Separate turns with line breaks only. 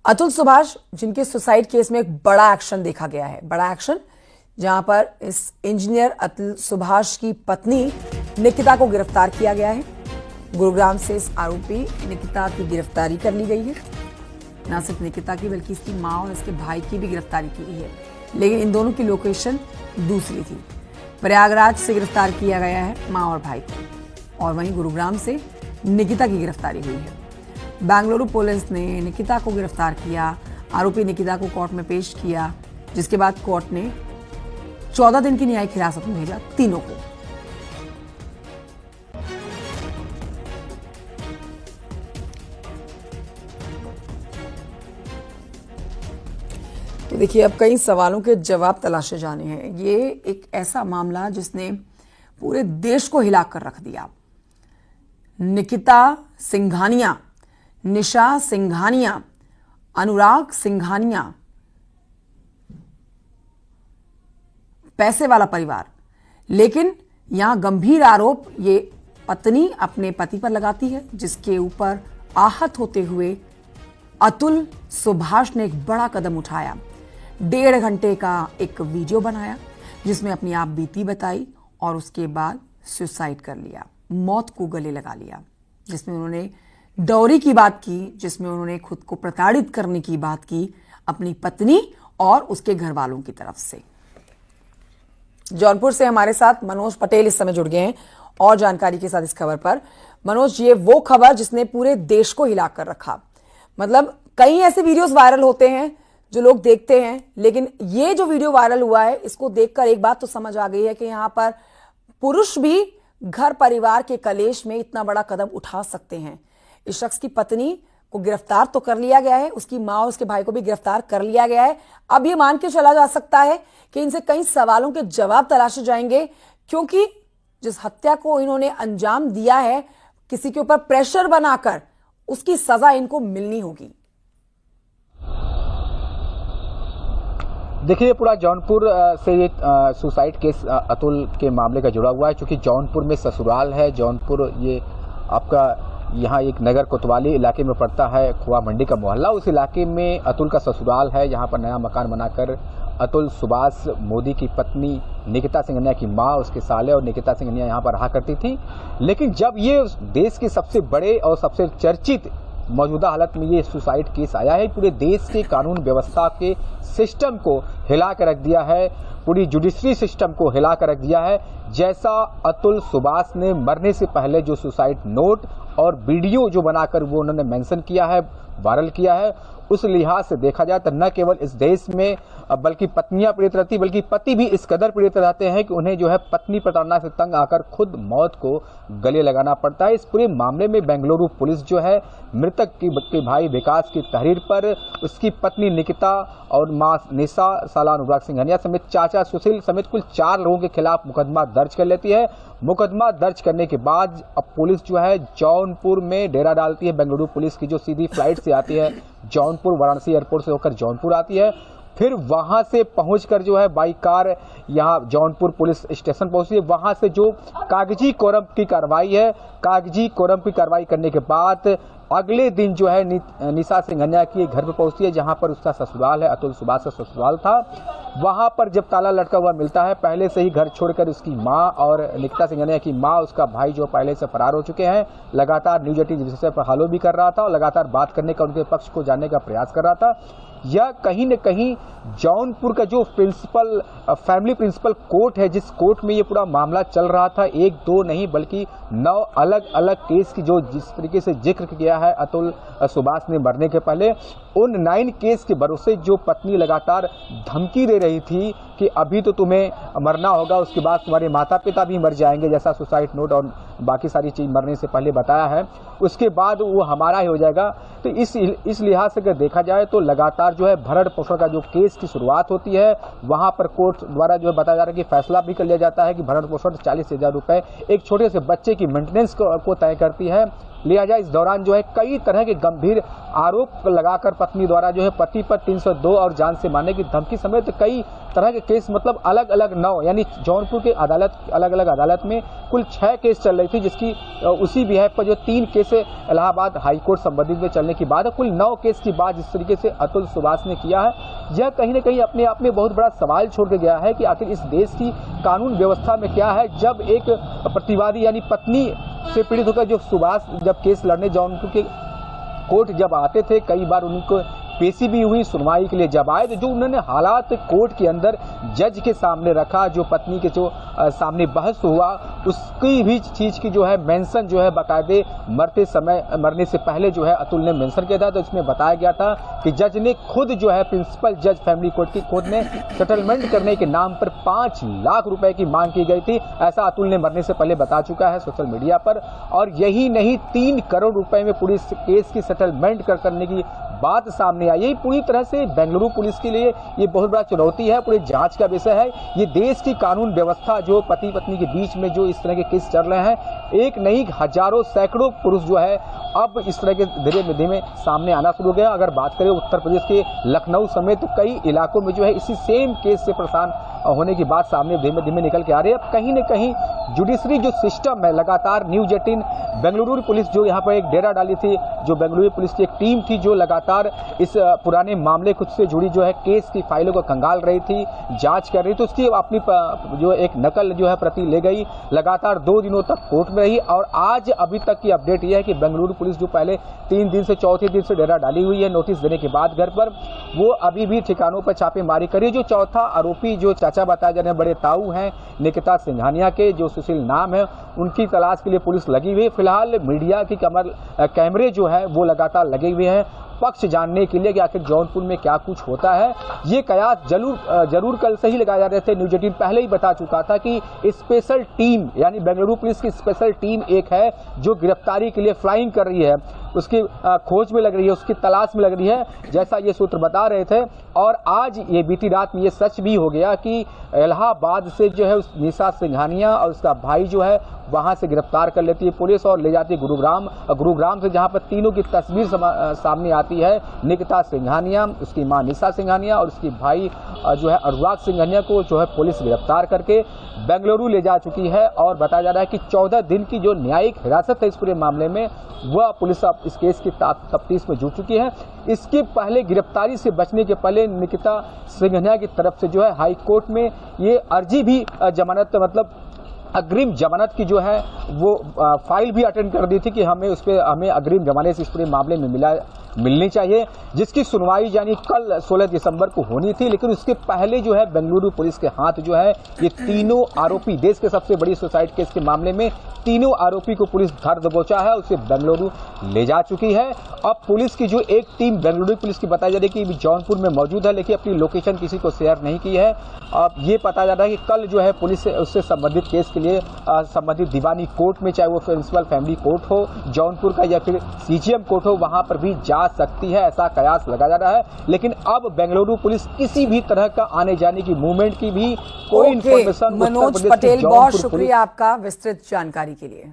अतुल सुभाष जिनके suicide case में एक बड़ा एक्शन देखा गया है, बड़ा एक्शन जहां पर इस इंजीनियर अतुल सुभाष की पत्नी निकिता को गिरफ्तार किया गया है। गुरुग्राम से इस आरोपी निकिता की गिरफ्तारी कर ली गई है। न सिर्फ निकिता की बल्कि इसकी मां और इसके भाई की भी गिरफ्तारी की गई है, लेकिन इन दोनों की लोकेशन दूसरी थी। प्रयागराज से गिरफ्तार किया गया है मां और भाई को, और वहीं गुरुग्राम से निकिता की गिरफ्तारी हुई है। बेंगलुरु पुलिस ने निकिता को गिरफ्तार किया, आरोपी निकिता को कोर्ट में पेश किया, जिसके बाद कोर्ट ने 14 दिन की न्यायिक हिरासत में भेजा तीनों को। तो देखिए, अब कई सवालों के जवाब तलाशे जाने हैं। ये एक ऐसा मामला जिसने पूरे देश को हिलाकर रख दिया। निकिता सिंघानिया, निशा सिंघानिया, अनुराग सिंघानिया, पैसे वाला परिवार। लेकिन यहां गंभीर आरोप ये पत्नी अपने पति पर लगाती है, जिसके ऊपर आहत होते हुए अतुल सुभाष ने एक बड़ा कदम उठाया। 1.5 घंटे का एक वीडियो बनाया जिसमें अपनी आप बीती बताई और उसके बाद सुसाइड कर लिया, मौत को गले लगा लिया। जिसमें उन्होंने डौरी की बात की, जिसमें उन्होंने खुद को प्रताड़ित करने की बात की अपनी पत्नी और उसके घर वालों की तरफ से। जौनपुर से हमारे साथ मनोज पटेल इस समय जुड़ गए हैं और जानकारी के साथ इस खबर पर। मनोज, ये वो खबर जिसने पूरे देश को हिलाकर रखा। मतलब कई ऐसे वीडियोस वायरल होते हैं जो लोग देखते हैं, लेकिन ये जो वीडियो वायरल हुआ है, इसको देखकर एक बात तो समझ आ गई है कि यहां पर पुरुष भी घर परिवार के कलेश में इतना बड़ा कदम उठा सकते हैं। इस शख्स की पत्नी को गिरफ्तार तो कर लिया गया है, उसकी मां और उसके भाई को भी गिरफ्तार कर लिया गया है। अब ये मान के चला जा सकता है कि इनसे कई सवालों के जवाब तलाशे जाएंगे, क्योंकि जिस हत्या को इन्होंने अंजाम दिया है किसी के ऊपर प्रेशर बनाकर, उसकी सजा इनको मिलनी होगी।
देखिए, पूरा जौनपुर से ये सुसाइड केस अतुल के मामले का जुड़ा हुआ है, क्योंकि जौनपुर में ससुराल है। जौनपुर ये आपका यहाँ एक नगर कोतवाली इलाके में पड़ता है, खुआ मंडी का मोहल्ला। उस इलाके में अतुल का ससुराल है। यहाँ पर नया मकान बनाकर अतुल सुभाष मोदी की पत्नी निकिता सिंघानिया की माँ, उसके साले और निकिता सिंघानिया यहाँ पर रहा करती थी। लेकिन जब ये देश के सबसे बड़े और सबसे चर्चित मौजूदा हालत में ये सुसाइड केस आया है, पूरे देश के कानून व्यवस्था के सिस्टम को हिला कर रख दिया है, पूरी जुडिशरी सिस्टम को हिला कर रख दिया है। जैसा अतुल सुभाष ने मरने से पहले जो सुसाइड नोट और वीडियो जो बनाकर वो उन्होंने मेंशन किया है, वायरल किया है, उस लिहाज से देखा जाए तो न केवल इस देश में बल्कि पत्नियां पीड़ित रहती, बल्कि पति भी इस कदर पीड़ित रहते हैं कि उन्हें जो है पत्नी प्रताड़ना से तंग आकर खुद मौत को गले लगाना पड़ता है। इस पूरे मामले में बेंगलुरु पुलिस जो है मृतक के भाई विकास की तहरीर पर उसकी पत्नी निकिता और मां निशा, साला अनुराग सिंघानिया समेत चाचा सुशील समेत कुल 4 लोगों के खिलाफ मुकदमा दर्ज कर लेती है। मुकदमा दर्ज करने के बाद अब पुलिस जो है जौनपुर में डेरा डालती है। बेंगलुरु पुलिस की जो सीधी फ्लाइट से आती है जौनपुर, वाराणसी एयरपोर्ट से होकर जौनपुर आती है, फिर वहां से पहुंचकर जो है बाई कार यहाँ जौनपुर पुलिस स्टेशन पहुंचती है। वहां से जो कागजी कोरम की कार्रवाई है, कागजी कोरम की कार्रवाई करने के बाद अगले दिन जो है निशा सिंघानिया के घर पर पहुंचती है, जहां पर उसका ससुराल है, अतुल सुभाष का ससुराल था। वहां पर जब ताला लटका हुआ मिलता है, पहले से ही घर छोड़कर उसकी मां और निकिता सिंघानिया की मां, उसका भाई जो पहले से फरार हो चुके हैं, लगातार न्यूज 18 विषय पर हलो भी कर रहा था और लगातार बात करने का, उनके पक्ष को जानने का प्रयास कर रहा था। यह कहीं न कहीं जौनपुर का जो फैमिली प्रिंसिपल कोर्ट है, जिस कोर्ट में ये पूरा मामला चल रहा था, 1-2 नहीं बल्कि 9 अलग अलग केस की जो जिस तरीके से जिक्र किया है अतुल सुभाष ने मरने के पहले, उन 9 केस के भरोसे जो पत्नी लगातार धमकी दे रही थी कि अभी तो तुम्हें मरना होगा, उसके बाद तुम्हारे माता पिता भी मर जाएंगे, जैसा सुसाइड नोट और बाकी सारी चीज मरने से पहले बताया है, उसके बाद वो हमारा ही हो जाएगा। तो इस लिहाज से अगर देखा जाए तो लगातार जो है भरण पोषण का जो केस की शुरुआत होती है, वहां पर कोर्ट द्वारा जो है बताया जा रहा है कि फैसला भी कर लिया जाता है कि भरण पोषण 40,000 रुपए एक छोटे से बच्चे की मेंटेनेंस को तय करती है। लिया जाए। इस दौरान जो है कई तरह के गंभीर आरोप लगाकर पत्नी द्वारा जो है पति पर 302 और जान से मारने की धमकी समेत कई तरह के केस, मतलब अलग अलग 9, यानी जौनपुर के अदालत, अलग अलग अदालत में कुल 6 केस चल रही थी, जिसकी उसी बिहाफ पर जो 3 केस इलाहाबाद हाईकोर्ट संबंधित में चलने की बात है। कुल 9 केस की बात जिस तरीके से अतुल सुभाष ने किया है, यह कहीं ना कहीं अपने आप में बहुत बड़ा सवाल छोड़ के गया है कि आखिर इस देश की कानून व्यवस्था में क्या है। जब एक प्रतिवादी यानी पत्नी से पीड़ित होकर जो सुभाष जब केस लड़ने जौनपुर के कोर्ट जब आते थे, कई बार उनको पेशी भी हुई, सुनवाई के लिए जब आए तो जो उन्होंने हालात कोर्ट के अंदर जज के सामने रखा, जो पत्नी के जो सामने बहस हुआ, उसकी भी चीज की जो है मेंशन जो है बाकायदे मरने से पहले जो है अतुल ने मेंशन किया था। तो इसमें बताया गया था कि जज ने खुद जो है प्रिंसिपल जज फैमिली कोर्ट में सेटलमेंट करने के नाम पर 5 लाख रुपए की मांग की गई थी। ऐसा अतुल ने मरने से पहले बता चुका है सोशल मीडिया पर। और यही नहीं, 3 करोड़ रुपए में पूरी केस की सेटलमेंट करने की बात सामने आई। यही पूरी तरह से बेंगलुरु पुलिस के लिए ये बहुत बड़ा चुनौती है, पूरी जांच का विषय है। ये देश की कानून व्यवस्था जो पति पत्नी के बीच में जो इस तरह के केस चल रहे हैं, एक नहीं हजारों सैकड़ों पुरुष जो है अब इस तरह के धीरे धीरे सामने आना शुरू हो गया। अगर बात करें उत्तर प्रदेश के लखनऊ समेत तो कई इलाकों में जो है इसी सेम केस से परेशान होने की बात सामने धीमे धीमे निकल के आ रही है। अब कहीं न कहीं जुडिशरी जो सिस्टम है, लगातार न्यूज 18 बेंगलुरु पुलिस जो यहाँ पर एक डेरा डाली थी, जो बेंगलुरु पुलिस की एक टीम थी जो लगातार इस पुराने मामले कुछ से जुड़ी जो है केस की फाइलों को खंगाल रही थी, जांच कर रही थी, उसकी अपनी जो एक नकल जो है प्रति ले गई, लगातार 2 दिनों तक कोर्ट में रही। और आज अभी तक की अपडेट यह है कि बेंगलुरु पुलिस जो पहले 3 दिन से चौथे दिन से डेरा डाली हुई है नोटिस देने के बाद घर पर, वो अभी भी ठिकानों पर छापेमारी करी। जो चौथा आरोपी जो चाचा बताए जा रहे हैं बड़े ताऊ हैं निकिता सिंघानिया के, जो सुशील नाम है, उनकी तलाश के लिए पुलिस लगी हुई है। फिलहाल मीडिया की कैमरे जो है वो लगातार लगे हुए हैं पक्ष जानने के लिए कि आखिर जौनपुर में क्या कुछ होता है। ये कयास जरूर कल से ही लगाए जा रहे थे। न्यूज 18 पहले ही बता चुका था कि स्पेशल टीम यानी बेंगलुरु पुलिस की स्पेशल टीम एक है जो गिरफ्तारी के लिए फ्लाइंग कर रही है, उसकी खोज में लग रही है, उसकी तलाश में लग रही है, जैसा ये सूत्र बता रहे थे। और आज ये बीती रात में ये सच भी हो गया कि इलाहाबाद से जो है उस निशा सिंघानिया और उसका भाई जो है वहां से गिरफ्तार कर लेती है पुलिस और ले जाती है गुरुग्राम से, जहां पर तीनों की तस्वीर सामने आती है। निकिता सिंघानिया, उसकी मां निशा सिंघानिया और उसकी भाई जो है अनुराग सिंघानिया को जो है पुलिस गिरफ्तार करके बेंगलुरु ले जा चुकी है। और बताया जा रहा है कि 14 दिन की जो न्यायिक हिरासत है इस पूरे मामले में, वह पुलिस अब इस केस की तफ्तीश में जुट चुकी है। इसके पहले गिरफ्तारी से बचने के पहले निकिता सिंघानिया की तरफ से जो है हाई कोर्ट में ये अर्जी भी जमानत मतलब अग्रिम जमानत की जो है वो फाइल भी अटेंड कर दी थी कि हमें अग्रिम जमानत इस पूरे मामले में मिलनी चाहिए, जिसकी सुनवाई यानी कल 16 दिसंबर को होनी थी। लेकिन उसके पहले जो है बेंगलुरु पुलिस के हाथ जो है ये तीनों आरोपी, देश के सबसे बड़ी सुसाइड केस के मामले में तीनों आरोपी को पुलिस धर दबोचा है, उसे बेंगलुरु ले जा चुकी है। अब पुलिस की जो एक टीम बेंगलुरु पुलिस की बताई जा रही है कि जौनपुर में मौजूद है, लेकिन अपनी लोकेशन किसी को शेयर नहीं की है। अब ये पता जा रहा है कि कल जो है पुलिस उससे संबंधित केस के लिए संबंधित दीवानी कोर्ट में, चाहे वो प्रिंसिपल फैमिली कोर्ट हो जौनपुर का या फिर सीजीएम कोर्ट हो, वहां पर भी जा सकती है, ऐसा कयास लगा जा रहा है। लेकिन अब बेंगलुरु पुलिस किसी भी तरह का आने जाने की मूवमेंट की भी कोई इंफॉर्मेशन
मनोज पटेल, बहुत शुक्रिया आपका विस्तृत जानकारी के लिए।